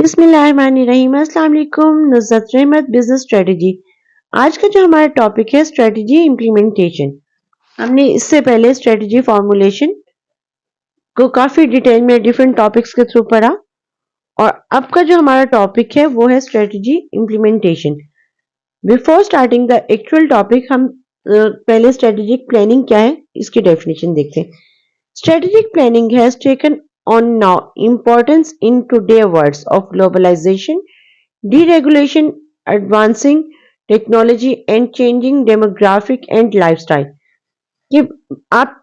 बिस्मिल्लाहिर्रहमानिर्रहीम। अस्सलाम वालेकुम। नुसरत रहमत बिजनेस स्ट्रेटजी। आज का जो हमारा टॉपिक है स्ट्रेटजी इम्प्लीमेंटेशन। हमने इससे पहले स्ट्रेटजी फॉर्मुलेशन को काफी डिटेल में डिफरेंट टॉपिक्स के थ्रू पढ़ा और अब का जो हमारा टॉपिक है वो है strategy implementation. Before starting the actual topic हम पहले स्ट्रेटेजिक प्लानिंग क्या है इसकी डेफिनेशन देखते हैं। Strategic planning has taken on now importance in today's world of globalization, deregulation, advancing technology and changing demographic and lifestyle. कि आप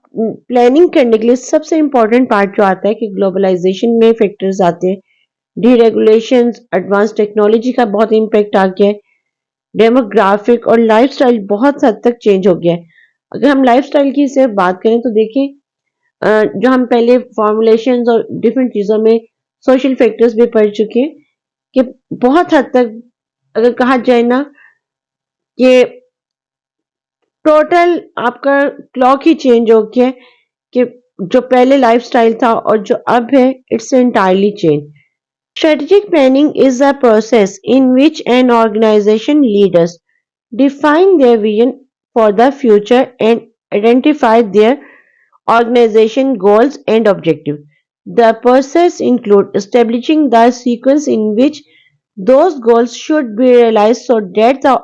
प्लानिंग करने के लिए सबसे इम्पोर्टेंट पार्ट जो आता है कि ग्लोबलाइजेशन में फैक्टर्स आते हैं, डीरेगुलेशन, एडवांस टेक्नोलॉजी का बहुत इम्पैक्ट आ गया है, डेमोग्राफिक और लाइफस्टाइल बहुत हद तक चेंज हो गया है। अगर हम लाइफस्टाइल की सिर्फ बात करें तो देखिए जो हम पहले फॉर्मुलेशंस और डिफरेंट चीजों में सोशल फैक्टर्स भी पढ़ चुके हैं कि बहुत हद तक अगर कहा जाए ना कि टोटल आपका क्लॉक ही चेंज हो गया है कि जो पहले लाइफस्टाइल था और जो अब है it's entirely change. Strategic planning is a process in which an organization leaders define their vision for the future and identify their organization goals and objectives. The process includes establishing the sequence in which those goals should be realized so that the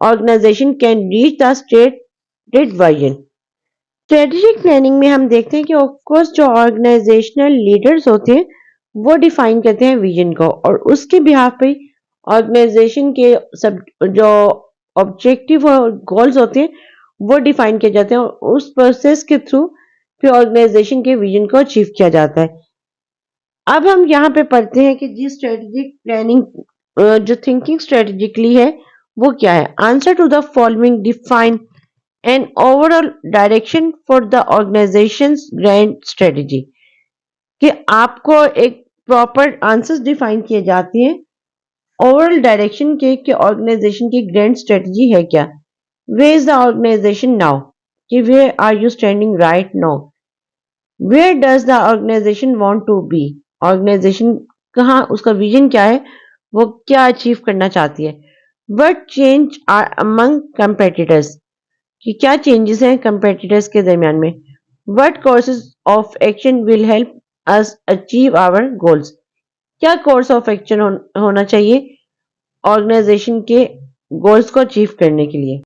organization can reach the stated vision. Strategic planning में हम देखते हैं कि of course जो organisational leaders होते हैं वो define करते हैं विजन को और उसके बिहाफ पे ऑर्गेनाइजेशन के सब जो ऑब्जेक्टिव और गोल्स होते हैं वो डिफाइन किए जाते हैं और उस प्रोसेस के थ्रू फिर ऑर्गेनाइजेशन के विजन को अचीव किया जाता है। अब हम यहाँ पे पढ़ते हैं कि जी स्ट्रेटेजिक प्लानिंग जो थिंकिंग स्ट्रेटेजिकली है वो क्या है। Answer to the following define an overall direction for the organisation's grand strategy कि आपको एक प्रॉपर आंसर्स डिफाइन किए जाते हैं ओवरऑल डायरेक्शन के कि ऑर्गेनाइजेशन की ग्रैंड स्ट्रेटेजी है क्या। Where is the organisation now कि where are you standing right now, where does the organisation want to be, organisation कहाँ उसका विजन क्या है, वो क्या अचीव करना चाहती है। What change are among competitors कि क्या चेंजेस हैं कंपेटिटर्स के दरमियान में। What courses of action will help us achieve our goals, क्या कोर्स ऑफ एक्शन होना चाहिए ऑर्गेनाइजेशन के गोल्स को अचीव करने के लिए।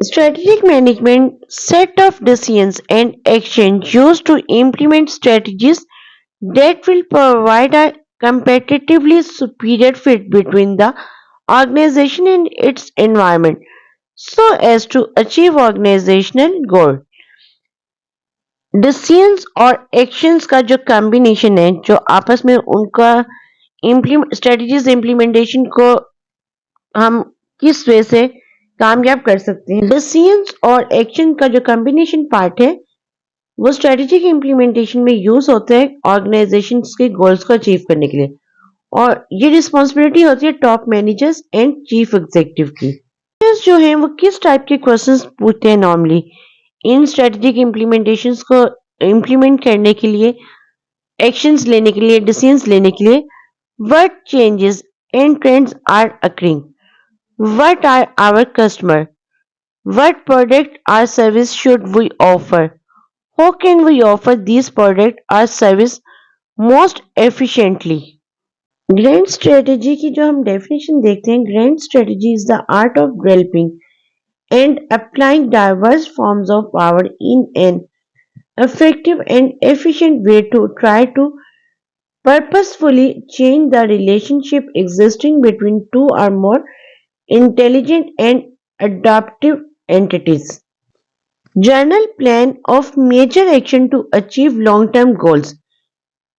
Strategic management set of decisions and actions used to implement strategies that will provide a competitively superior fit between the organization and its environment so as to achieve organizational goal. Decisions और actions का जो combination है जो आपस में उनका strategies implementation को हम किस वे से कामयाब कर सकते हैं। डिसीजंस और एक्शन का जो कॉम्बिनेशन पार्ट है वो स्ट्रेटेजिक इम्प्लीमेंटेशन में यूज होता है ऑर्गेनाइजेशन के गोल्स को अचीव करने के लिए और ये रिस्पॉन्सिबिलिटी होती है top managers and chief executive की। जो है वो किस टाइप के क्वेश्चंस पूछते हैं नॉर्मली इन स्ट्रेटेजिक इम्प्लीमेंटेशन को इम्प्लीमेंट करने के लिए, एक्शंस लेने के लिए, डिसीजंस लेने के लिए। What changes and trends are occurring, what are our customer, what product or service should we offer, how can we offer these product or service most efficiently। Grand strategy की जो हम definition देखते हैं, grand strategy is the art of developing and applying diverse forms of power in an effective and efficient way to try to purposefully change the relationship existing between two or more intelligent and adaptive entities. General plan of major action to achieve long-term goals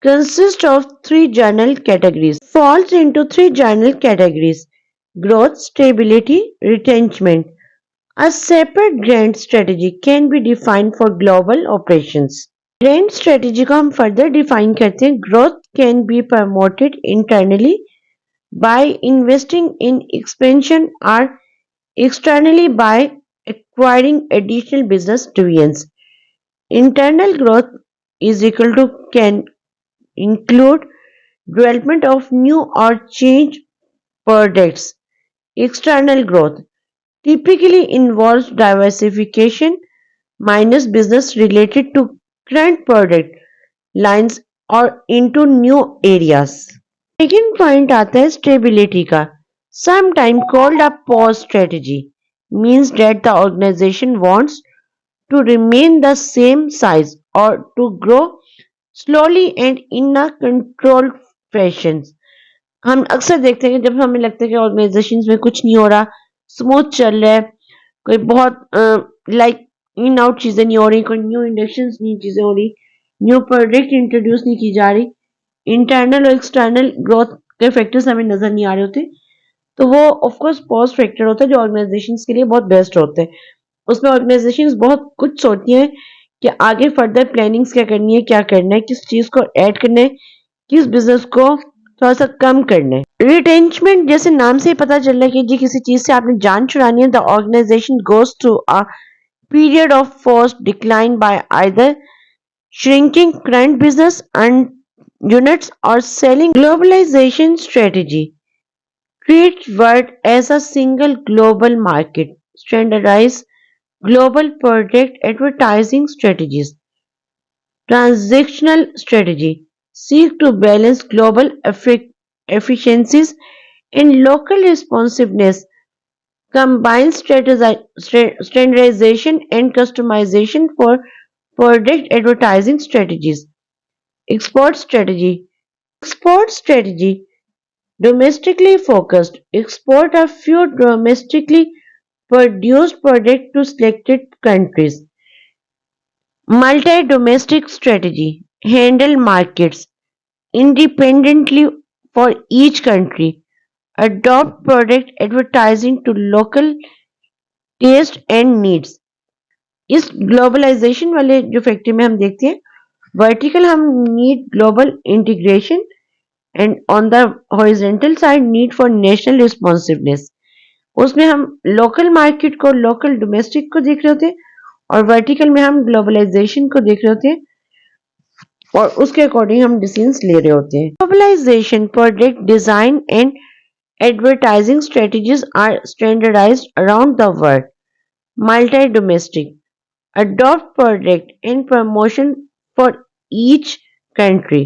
consists of three general categories. Falls into three general categories: growth, stability, retrenchment. A separate grand strategy can be defined for global operations. Grand strategy को हम further define करते हैं. Growth can be promoted internally by investing in expansion or externally by acquiring additional business divisions. Internal growth is equal to can include development of new or change products. External growth typically involves diversification minus business related to current product lines or into new areas. Second point आता है stability का. Sometime called a pause strategy means that the organization wants to remain the same size or to grow slowly and in a controlled fashion. हम अक्सर देखते हैं कि जब हमें लगता है कि ऑर्गेनाइजेशंस में कुछ नहीं हो रहा, स्मूथ चल रहा है, कोई बहुत लाइक इन आउट चीजें नहीं हो रही, कोई न्यू इंडक्शंस नहीं चीजें हो रही, न्यू प्रोडक्ट इंट्रोड्यूस नहीं की जा रही, इंटरनल और एक्सटर्नल ग्रोथ के फैक्टर्स हमें नजर नहीं आ रहे होते, तो वो ऑफ कोर्स पॉज फैक्टर होता है जो ऑर्गेनाइजेशंस के लिए बहुत बेस्ट होते हैं. उसमें ऑर्गेनाइजेशंस बहुत कुछ सोचती हैं कि आगे फर्दर प्लानिंग्स क्या करनी है, क्या करना है, किस चीज को ऐड करना है, किस बिजनेस को थोड़ा सा कम करना है. रिटेंचमेंट जैसे नाम से ही पता चल रहा है कि जी किसी चीज से आपने जान छुड़ानी है. The organisation goes through a period of forced decline by either shrinking current business and units or selling. Globalization strategy treats world as a single global market, standardize global product advertising strategies. Transactional strategy seek to balance global efficiencies and local responsiveness, combine standardization and customization for product advertising strategies. Export strategy. Export strategy domestically focused. Export a few domestically produced products to selected countries. Multi-domestic strategy. Handle markets independently for each country. Adopt product advertising to local taste and needs. इस globalisation वाले जो factory में हम देखते हैं, vertical हम need global integration and on the horizontal side need for national responsiveness. उसमें हम लोकल मार्केट को, लोकल डोमेस्टिक को देख रहे होते हैं और वर्टिकल में हम ग्लोबलाइजेशन को देख रहे होते हैं और उसके अकॉर्डिंग हम डिसीजंस ले रहे होते हैं. Globalisation product design and advertising strategies are standardised around the world. Multi domestic adopt product and promotion for each country.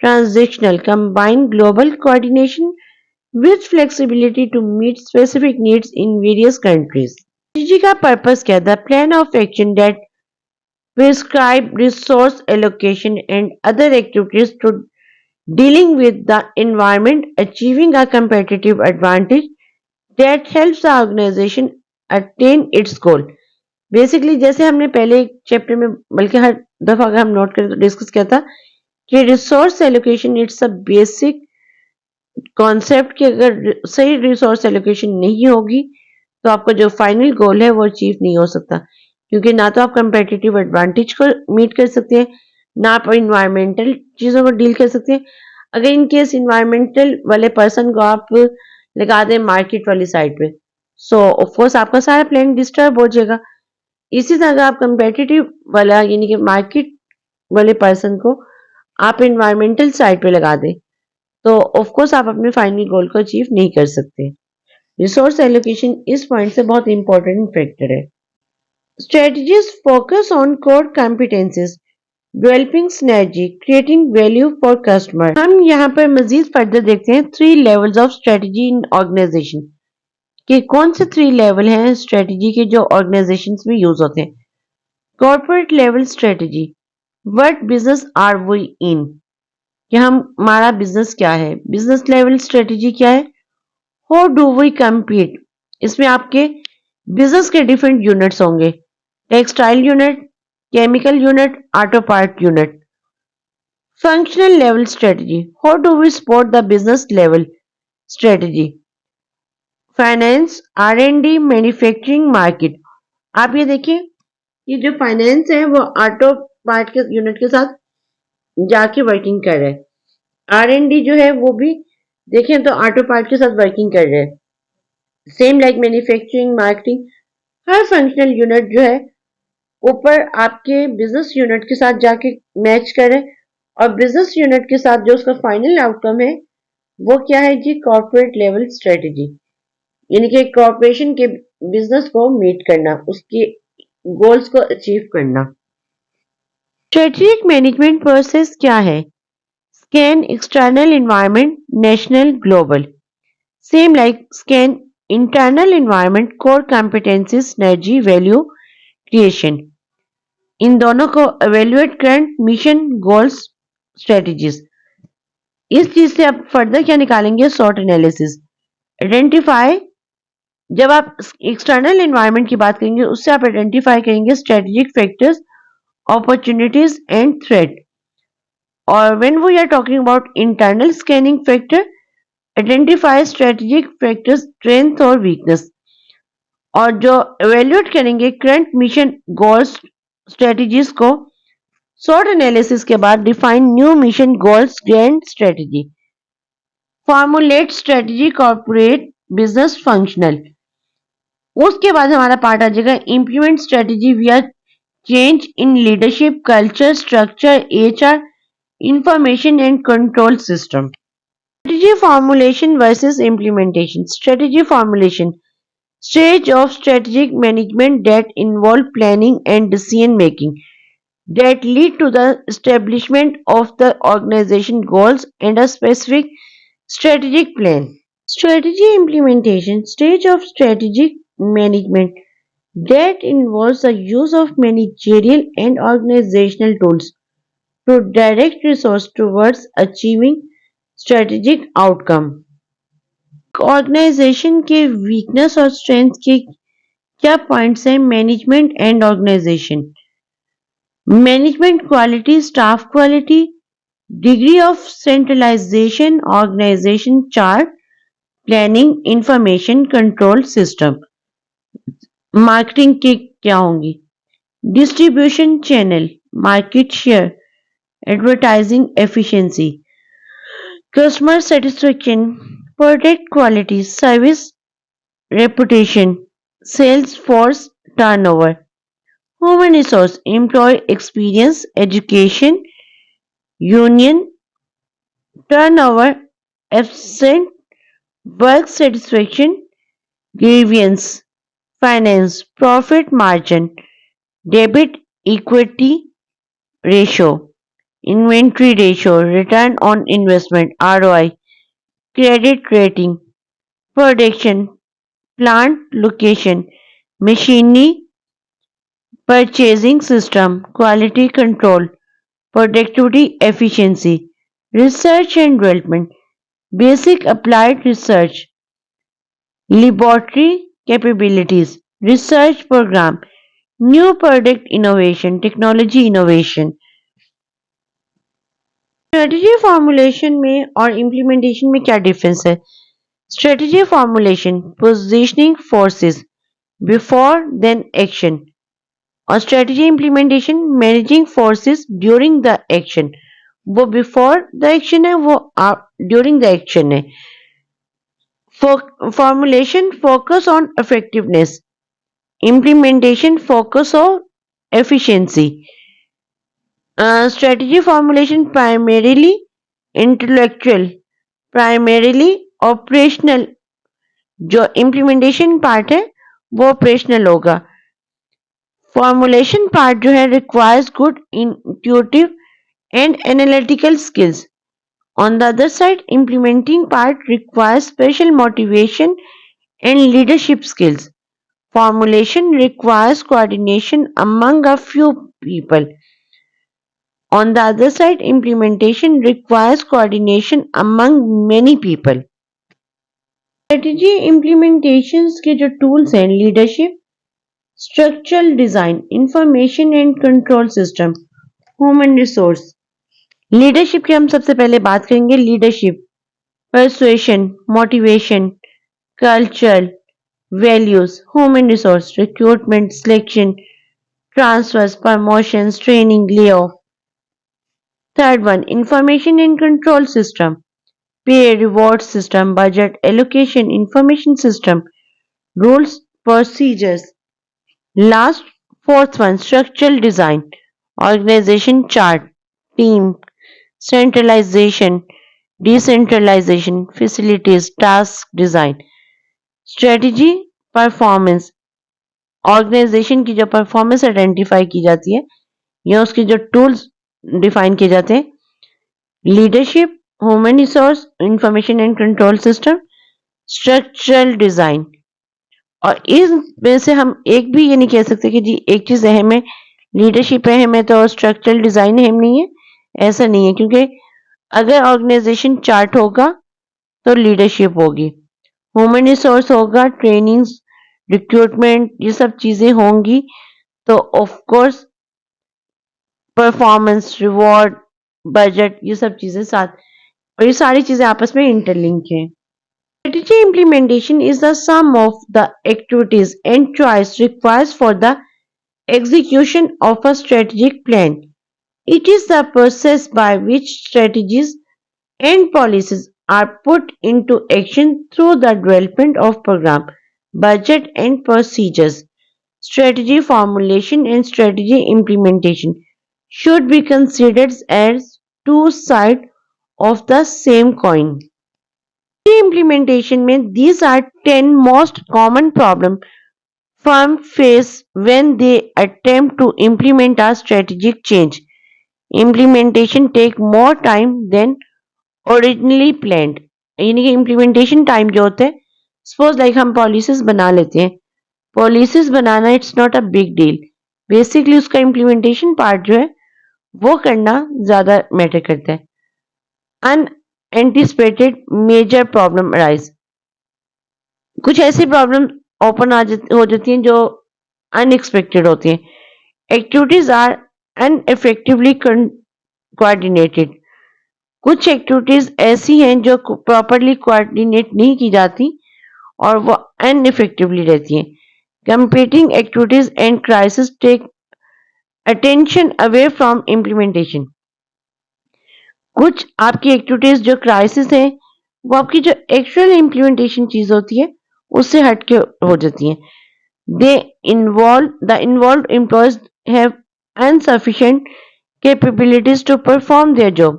Transactional combine global coordination with flexibility to meet specific needs in various countries. Strategy का purpose क्या? The plan of action that prescribe resource allocation and other activities to dealing with the environment, achieving a competitive advantage that helps the organization attain its goal. Basically जैसे हमने पहले एक chapter में, बल्कि हर दफा अगर हम नोट करें तो डिस्कस किया था कि resource allocation it's a basic concept कि अगर सही रिसोर्स एलोकेशन नहीं होगी तो आपका जो फाइनल गोल है वो अचीव नहीं हो सकता, क्योंकि ना तो आप कंपेटिटिव एडवांटेज को मीट कर सकते हैं, ना आप इन्वायरमेंटल चीजों को डील कर सकते हैं. अगर इन केस इन्वायरमेंटल वाले पर्सन को आप लगा दें मार्केट वाली साइड पे, सो ऑफकोर्स आपका सारा प्लान डिस्टर्ब हो जाएगा. इसी तरह आप कंपेटिटिव वाला यानी कि मार्केट वाले पर्सन को आप एनवायरमेंटल साइड पे लगा दें तो ऑफ कोर्स आप अपने फाइनल गोल को अचीव नहीं कर सकते. रिसोर्स एलोकेशन इस पॉइंट से बहुत इंपॉर्टेंट फैक्टर है. Strategies focus on core competencies, developing synergy, creating value for customer. हम यहाँ पर मजीद फर्दर देखते हैं 3 levels of strategy in organisation कि कौन से 3 लेवल हैं स्ट्रेटजी के जो ऑर्गेनाइजेशंस में यूज होते हैं. Corporate level strategy, what business are we in, कि हमारा बिजनेस क्या है. बिजनेस लेवल स्ट्रेटजी क्या है. हाउ डू वी कम्पीट, इसमें आपके बिजनेस के डिफरेंट यूनिट्स होंगे, textile unit, chemical unit, auto part unit. Functional level strategy, how do we support the business level strategy. Finance, R&D, manufacturing, market. आप ये देखिए, ये जो फाइनेंस है वो ऑटो पार्ट के यूनिट के साथ जाके वर्किंग कर रहे हैं. R&D जो है वो भी देखें तो ऑटो पार्ट के साथ वर्किंग कर रहे हैं. सेम लाइक मैन्युफैक्चरिंग, मार्केटिंग, हर फंक्शनल यूनिट जो है ऊपर आपके बिजनेस यूनिट के साथ जाके मैच कर रहे हैं और बिजनेस यूनिट के साथ जो उसका फाइनल आउटकम है वो क्या है जी, कॉर्पोरेट लेवल स्ट्रेटेजी, यानी कि कॉर्पोरेशन के बिजनेस को मीट करना, उसके गोल्स को अचीव करना। स्ट्रेटेजिक मैनेजमेंट प्रोसेस क्या है? Scan external environment, national, global. Same like scan internal environment, core competencies, energy, value creation. इन दोनों को evaluate current mission, goals, strategies. इस चीज से आप फर्दर क्या निकालेंगे? Short analysis. आइडेंटिफाई, जब आप एक्सटर्नल एनवायरनमेंट की बात करेंगे उससे आप आइडेंटिफाई करेंगे strategic factors, opportunities and threat. Or when we are talking about internal scanning factor, identify strategic factors, strength और weakness. और जो evaluate करेंगे करंट मिशन, गोल्स, स्ट्रेटजीज को शॉर्ट एनालिसिस के बाद define new mission, goals, grand strategy. Formulate strategy, corporate business functional. उसके बाद हमारा पार्ट आ जाएगा इंप्लीमेंट स्ट्रेटजी विया change in leadership, culture, structure, HR, information and control system. Strategy formulation versus implementation. Strategy formulation, stage of strategic management that involve planning and decision making that lead to the establishment of the organization goals and a specific strategic plan. Strategy implementation, stage of strategic management that involves the use of managerial and organizational tools to direct resource towards achieving strategic outcome. Organisation के weakness और strength के क्या points हैं? Management and organisation. Management quality, staff quality, degree of centralisation, organisation chart, planning, information control system. Marketing के क्या होंगी? Distribution channel, market share, advertising efficiency, customer satisfaction, product quality, service reputation, sales force turnover, human resource, employee experience, education, union turnover, absent work satisfaction, grievance, finance, profit margin, debit equity ratio, inventory ratio, return on investment, ROI, credit rating, production, plant location, machinery, purchasing system, quality control, productivity efficiency, research and development, basic applied research, laboratory capabilities, research program, new product innovation, technology innovation. Strategy formulation में और implementation में क्या difference है? Strategy formulation, positioning forces before then action, और strategy implementation, managing forces during the action. वो before the action है, वो during the action है। Formulation focus on effectiveness, implementation focus on efficiency. Strategy formulation primarily intellectual, primarily operational, जो implementation part है वो operational होगा। Formulation part जो है requires good intuitive and analytical skills. On the other side, implementing part requires special motivation and leadership skills. Formulation requires coordination among a few people. On the other side, implementation requires coordination among many people. Strategy implementations के जो tools हैं, leadership, structural design, information and control system, human resource. Leadership की हम सबसे पहले बात करेंगे। Leadership, persuasion, motivation, culture, values, human resource, recruitment, selection, transfers, promotions, training, lay off. Third one, information and control system, pay, reward system, budget, allocation, information system, rules, procedures. Last, fourth one, structural design, organization chart, team, centralization, decentralization, facilities, task design, strategy, performance, organisation की जो performance identify की जाती है या उसके जो tools define किए जाते हैं, leadership, human resource, information and control system, structural design. और इसमें से हम एक भी ये नहीं कह सकते कि जी एक चीज अहम है, लीडरशिप अहम है तो स्ट्रक्चरल डिजाइन अहम नहीं है। ऐसा नहीं है, क्योंकि अगर ऑर्गेनाइजेशन चार्ट होगा तो लीडरशिप होगी, ह्यूमन रिसोर्स होगा, ट्रेनिंग्स, रिक्रूटमेंट, ये सब चीजें होंगी तो of course performance, reward, budget, ये सब चीजें साथ, और ये सारी चीजें आपस में इंटरलिंक हैं। Strategy implementation is the sum of the activities and choice required for the execution of a strategic plan. It is the process by which strategies and policies are put into action through the development of program, budget and procedures. Strategy formulation and strategy implementation should be considered as two sides of the same coin. Implementation में these are 10 most common problem firms face when they attempt to implement a strategic change. Implementation take more time than originally planned. यानी कि implementation time जो होता है, suppose like हम policies बना लेते हैं, policies banana it's not a big deal, basically उसका इम्प्लीमेंटेशन पार्ट जो है वो करना ज्यादा मैटर करता है। अनएंटिसिपेटेड मेजर प्रॉब्लम अराइज, कुछ ऐसी प्रॉब्लम ओपन हो जाती हैं जो अनएक्सपेक्टेड होती हैं। एक्टिविटीज आर अनइफेक्टिवली कोऑर्डिनेटेड, कुछ एक्टिविटीज ऐसी हैं जो प्रॉपरली कोऑर्डिनेट नहीं की जाती और वो अनइफेक्टिवली रहती हैं। Competing activities and crisis take attention away from implementation, कुछ आपकी एक्टिविटीज जो क्राइसिस है वो आपकी जो एक्चुअल इम्प्लीमेंटेशन चीज होती है उससे हटके हो जाती हैं। The involved employees have insufficient capabilities to perform their job.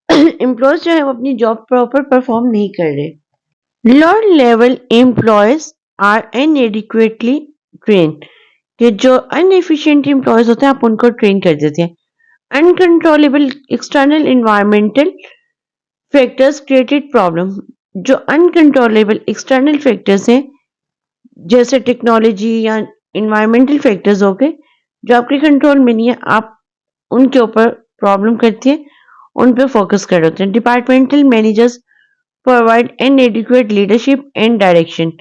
Employees जो है वो अपनी जॉब प्रॉपर परफॉर्म नहीं कर रहे। Lower level employees are inadequately train, कि जो अनएफिशिएंट एम्प्लॉयज होते हैं आप उनको ट्रेन कर देते हैं। Uncontrollable external environmental factors created problem, जो अनकंट्रोलेबल एक्सटर्नल फैक्टर्स हैं जैसे टेक्नोलॉजी या इन्वायरमेंटल फैक्टर्स हो गए जो आपके कंट्रोल में नहीं है, आप उनके ऊपर प्रॉब्लम करती है, उन पे फोकस कर रहे होते हैं। Departmental managers provide an adequate leadership and direction,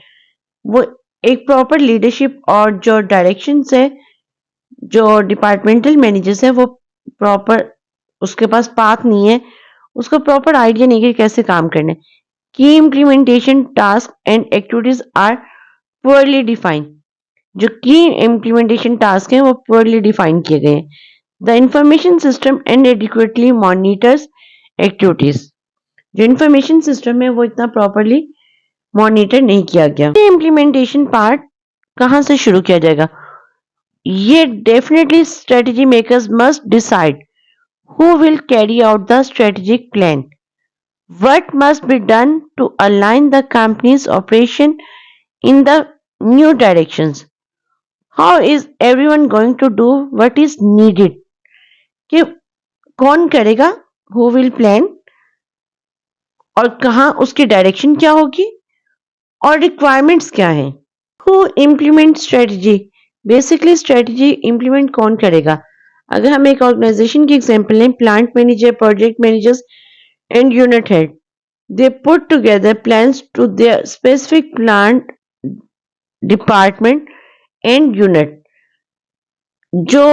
वो एक प्रॉपर लीडरशिप और जो डायरेक्शन है, जो डिपार्टमेंटल मैनेजर्स है वो प्रॉपर, उसके पास पाथ नहीं है, उसको प्रॉपर आइडिया नहीं है कैसे काम करने। की implementation task and activities are poorly defined, जो की इम्प्लीमेंटेशन टास्क हैं वो पुअरली डिफाइन किए गए हैं। The information system inadequately monitors activities, जो इंफॉर्मेशन सिस्टम है वो इतना प्रॉपरली मॉनिटर नहीं किया गया। इम्प्लीमेंटेशन पार्ट कहां से शुरू किया जाएगा? ये definitely strategy makers must decide who will carry out the strategic plan, what must be done to align the company's operation in the new directions, how is everyone going to do what is needed, कि कौन करेगा, who will plan, और कहां उसकी direction क्या होगी और requirements क्या हैं। who implement strategy, basically strategy implement कौन करेगा। अगर हम एक ऑर्गेनाइजेशन की एग्जांपल लें, plant manager, project managers and unit head, they put together plans to their specific plant department and unit, जो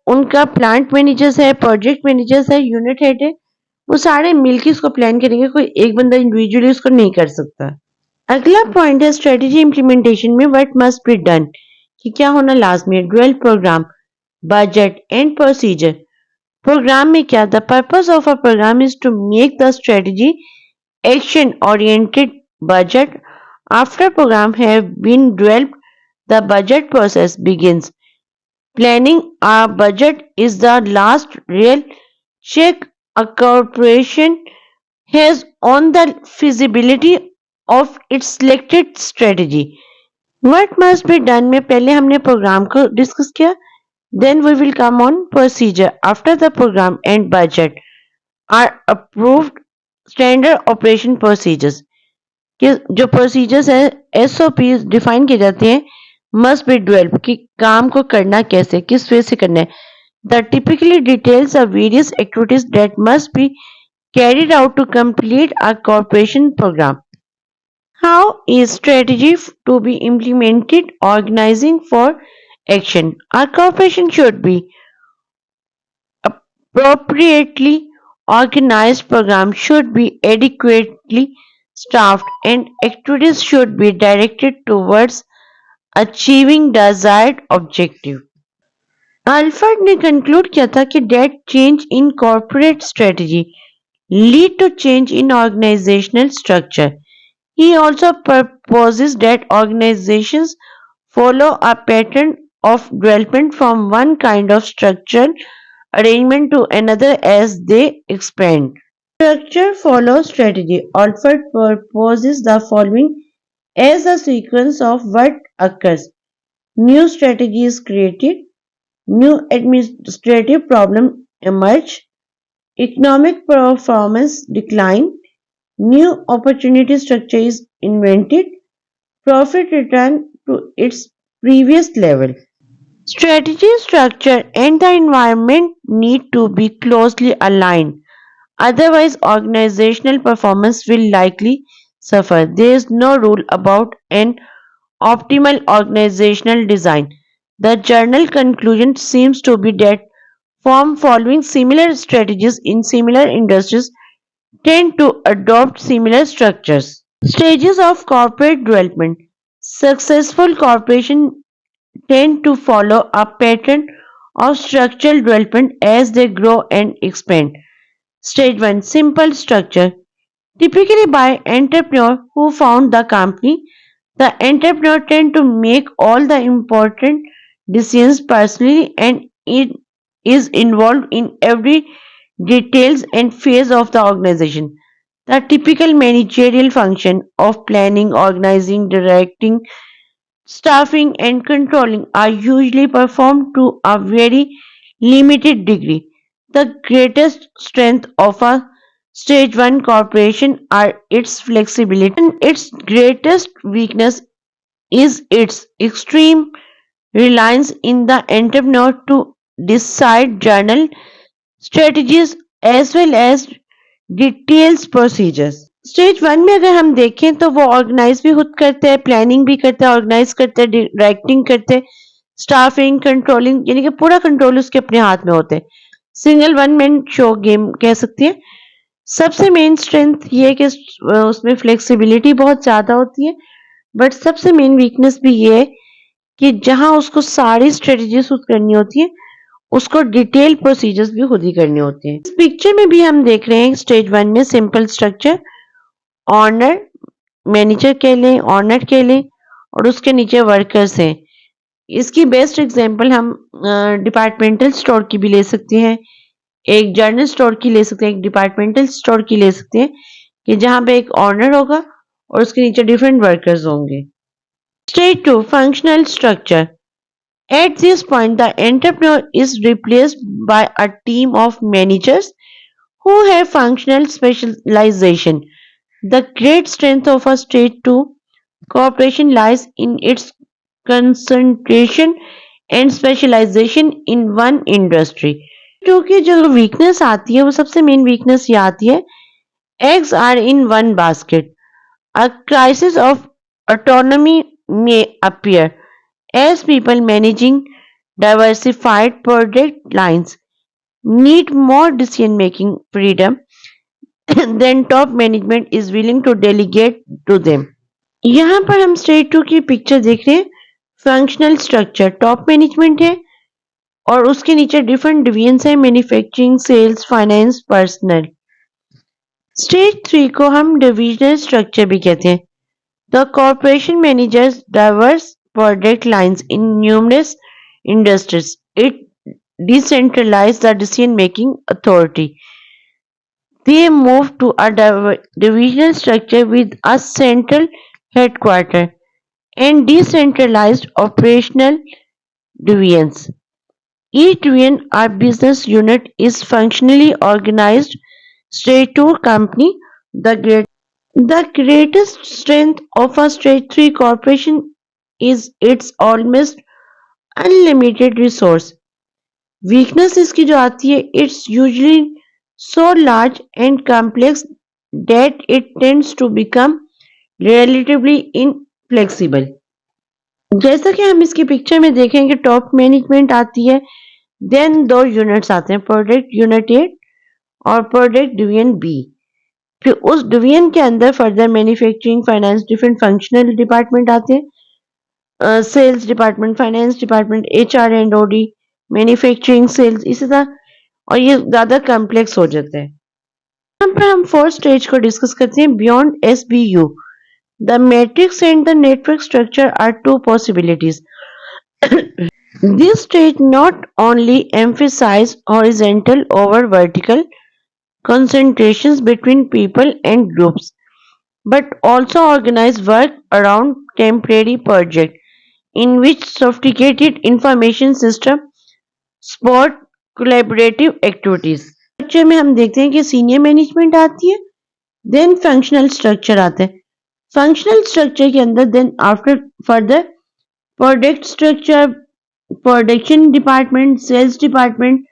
उनका प्लांट मैनेजर्स है, प्रोजेक्ट मैनेजर्स है, यूनिट हेड है, वो सारे मिलकर इसको प्लान करेंगे, कोई एक बंदा इंडिविजुअली उसको नहीं कर सकता। अगला पॉइंट है स्ट्रेटेजी इंप्लीमेंटेशन में व्हाट मस्ट बी डन, कि क्या होना लाजमी है। Dwell programme, budget and procedure. Programme में क्या, the purpose of a programme is to make the strategy action oriented budget. After programme have been developed, the budget process begins. Planning a budget is the last real check a corporation has on the feasibility of its selected strategy. What must be done में पहले हमने programme को discuss किया. Then we will come on procedure. After the program and budget are approved, standard operation procedures कि जो procedures है SOP define किए जाते हैं must be developed कि काम को करना कैसे किस वे से करना है. The typically details of various activities that must be carried out to complete a corporation program. How is strategy to be implemented? Organizing for action. A corporation should be appropriately organized, program should be adequately staffed, and activities should be directed towards achieving desired objective. Alfred ने कंक्लूड किया था कि that change in corporate strategy lead to change in organizational structure. He also proposes that organizations follow a pattern of development from one kind of structural arrangement to another as they expand. Structure follows strategy. Alford proposes the following as a sequence of what occurs. New strategy is created, new administrative problems emerge, economic performance decline, new opportunity structure is invented, profit return to its previous level. Strategy, structure, and the environment need to be closely aligned. Otherwise, organizational performance will likely suffer. There is no rule about an optimal organizational design. The journal conclusion seems to be that firms following similar strategies in similar industries tend to adopt similar structures. Stages of corporate development. Successful corporations tend to follow a pattern of structural development as they grow and expand. Stage 1, simple structure. Typically by entrepreneur who found the company, the entrepreneur tend to make all the important decisions personally and it is involved in every details and phase of the organization. The typical managerial function of planning, organizing, directing, staffing, and controlling are usually performed to a very limited degree. The greatest strength of a stage 1 corporation are its flexibility, and its greatest weakness is its extreme reliance in the entrepreneur to decide journal strategies as well as details procedures. Stage 1 में अगर हम देखें तो वो organise भी खुद करते हैं, प्लानिंग भी करते हैं, ऑर्गेनाइज करते हैं, डायरेक्टिंग करते हैं, स्टाफिंग कंट्रोलिंग यानी कि पूरा कंट्रोल उसके अपने हाथ में होते हैं. Single one man show game कह सकती है. सबसे मेन स्ट्रेंथ ये है कि उसमें फ्लेक्सिबिलिटी बहुत ज्यादा होती है, बट सबसे मेन वीकनेस भी ये है कि जहां उसको सारी स्ट्रेटजीज खुद करनी होती है उसको डिटेल प्रोसीजर्स भी खुद ही करने होते हैं. इस पिक्चर में भी हम देख रहे हैं स्टेज 1 में सिंपल स्ट्रक्चर, ऑनर मैनेजर कह लें, ऑनर कह लें और उसके नीचे वर्कर्स हैं. इसकी बेस्ट एग्जांपल हम डिपार्टमेंटल स्टोर की भी ले सकते हैं, एक जनरल स्टोर की ले सकते हैं, एक डिपार्टमेंटल स्टोर की ले सकते हैं कि जहां पे एक ऑनर होगा और उसके नीचे डिफरेंट वर्कर्स होंगे. Stage 2 functional structure. At this point, the entrepreneur is replaced by a team of managers who have functional specialization. The great strength of a stage 2 corporation lies in its concentration and specialization in one industry. क्योंकि जो weakness आती है वो सबसे main weakness ये आती है, eggs are in one basket. A crisis of autonomy may appear as people managing diversified product lines need more decision making freedom than top management is willing to delegate to them. यहाँ पर हम stage 2 की picture देख रहे हैं. Functional structure, top management है और उसके नीचे डिफरेंट डिवीजन्स है, manufacturing, sales, finance, personnel. Stage 3 को हम डिविजनल स्ट्रक्चर भी कहते हैं. The corporation managers diverse product lines in numerous industries. It decentralizes the decision-making authority. they move to a divisional structure with a central headquarters and decentralized operational divisions. Each division or business unit is functionally organized straight to company. The greatest strength of a straight three corporation is its almost unlimited resource. Weakness इसकी जो आती है, it's usually so large and complex that it tends to become relatively inflexible. जैसा कि हम इसकी picture में देखेंगे, टॉप मैनेजमेंट आती है, देन दो यूनिट्स आते हैं, प्रोडक्ट यूनिट ए और प्रोडक्ट डिवीजन बी। फिर उस डिवीजन के अंदर further manufacturing, finance, different functional department आते हैं, sales department, finance department, HR and OD, manufacturing, sales, इसी तरह, और ये ज्यादा कॉम्प्लेक्स हो जाता है। यहाँ पर हम फोर्थ स्टेज को डिस्कस करते हैं, beyond SBU. The matrix and the network structure are two possibilities. This stage not only emphasize horizontal over vertical concentrations between people and groups, but also organize work around temporary project in which sophisticated information system support collaborative activities. Structure में हम देखते हैं कि senior management आती है, then functional structure आता है। Functional structure के अंदर then after further product structure, production department, sales department,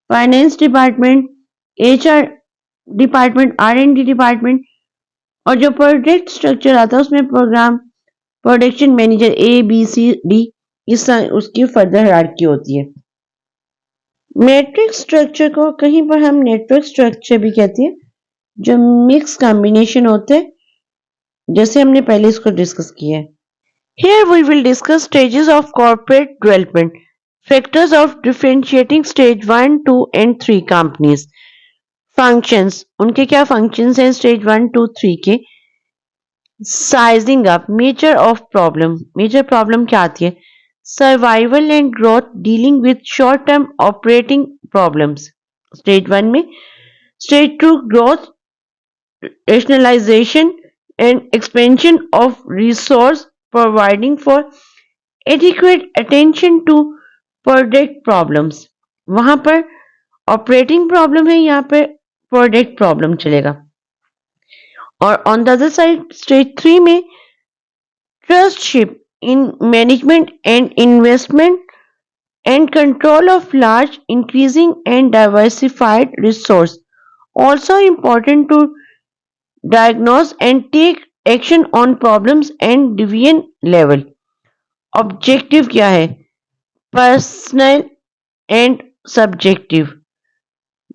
finance department, HR department, R&D department, और जो प्रोडक्ट स्ट्रक्चर आता है उसमें program, production manager, A B C D, इस उसकी फर्दर हायरार्की होती है। मैट्रिक्स स्ट्रक्चर को कहीं पर हम नेटवर्क स्ट्रक्चर भी कहते हैं, जो मिक्स कॉम्बिनेशन होते हैं, जैसे हमने पहले इसको डिस्कस किया है। Here we will discuss stages of corporate development, factors of differentiating stage 1, 2 and 3 companies, functions, उनके क्या functions हैं stage 1, 2, 3 के, sizing up, major of problem, major problem क्या आती है, survival and growth, dealing with short term operating problems, stage 1 में, stage 2 growth, rationalization and expansion of resource, providing for adequate attention to product problems। वहां पर operating problem है, यहाँ पे product problem चलेगा। और on the other side stage 3 में ट्रस्टशिप in management and investment and control of large, increasing and diversified resource, also important to diagnose and take action on problems and division level। Objective क्या है, personal and subjective.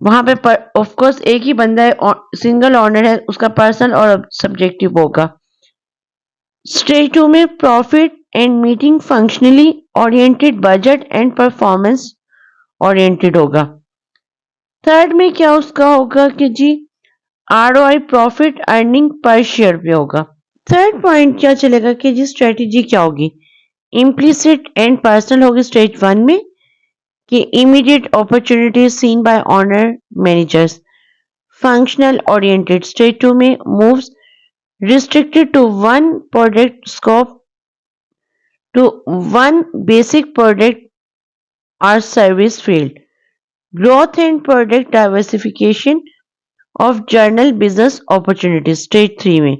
वहां पे of course एक ही बंदा है, single owner है, उसका personal और सब्जेक्टिव होगा। स्टेज 2 में profit and meeting functionally oriented, budget and performance oriented होगा। थर्ड में क्या उसका होगा कि जी ROI, profit earning per share पे होगा। थर्ड पॉइंट क्या चलेगा कि जी स्ट्रेटेजी क्या होगी, इम्प्लिसिट एंड पर्सनल होगी स्टेज 1 में, कि immediate opportunity seen by owner managers. Functional oriented stage 2 में moves restricted to one product scope, to one basic product or service field, growth and product diversification of journal business opportunities। stage 3 में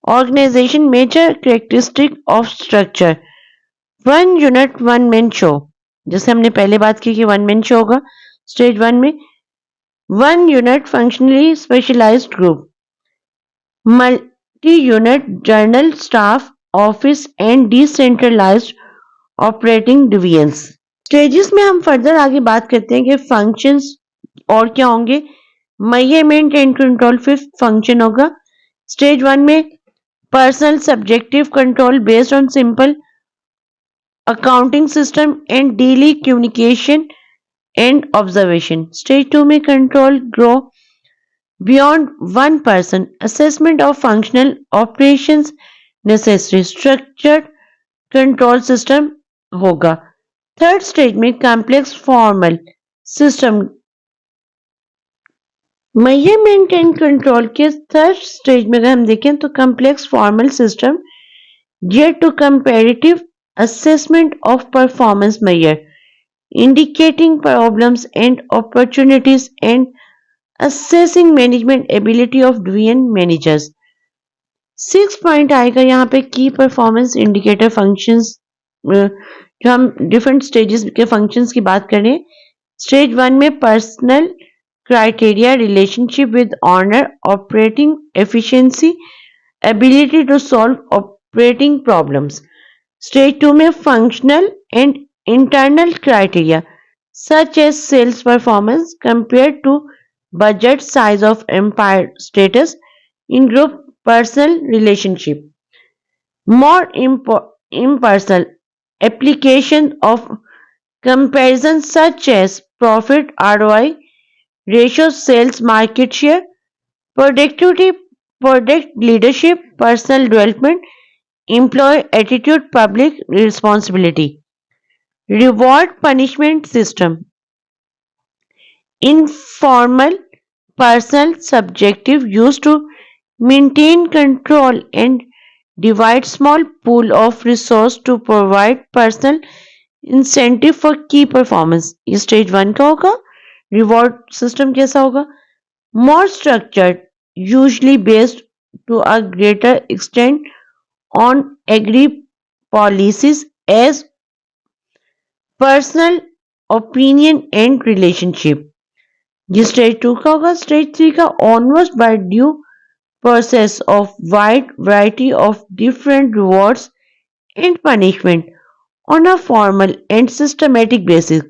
organization major characteristic of structure, one unit one man show, जैसे हमने पहले बात की कि one man show होगा stage 1 में। One unit functionally specialised group, multi-unit journal staff office and decentralized operating divisions। Stages में हम फर्दर आगे बात करते हैं कि फंक्शंस और क्या होंगे, measurement and control fifth function होगा। स्टेज 1 में personal subjective control based on simple accounting system and daily communication and observation. Stage 2 में control grow beyond one person, assessment of functional operations necessary, structured control system होगा। Third stage में complex formal system measurement and control के third stage में अगर हम देखें तो complex formal system geared to comparative assessment of performance measure, indicating problems and opportunities and assessing management ability of doing managers. 6 point आएगा यहाँ पे की परफॉर्मेंस इंडिकेटर फंक्शंस जो हम डिफरेंट स्टेजेस के फंक्शंस की बात करें. स्टेज 1 में personal criteria relationship with owner operating efficiency ability to solve operating problems. Stage 2 में functional and internal criteria such as sales performance compared to budget size of empire status in group personal relationship. More impersonal application of comparisons such as profit ROI, ratio sales market share, productivity, product leadership, personal development, employee attitude, public responsibility. Reward punishment system. Informal, personal, subjective, used to maintain control and divide small pool of resource to provide personal incentive for key performance. ये stage 1 का होगा. Reward system कैसा होगा? More structured, usually based to a greater extent on agreed policies as personal opinion and relationship. ये stage 2 का होगा. Stage 3 का onwards by due process of wide variety of different rewards and punishment on a formal and systematic basis.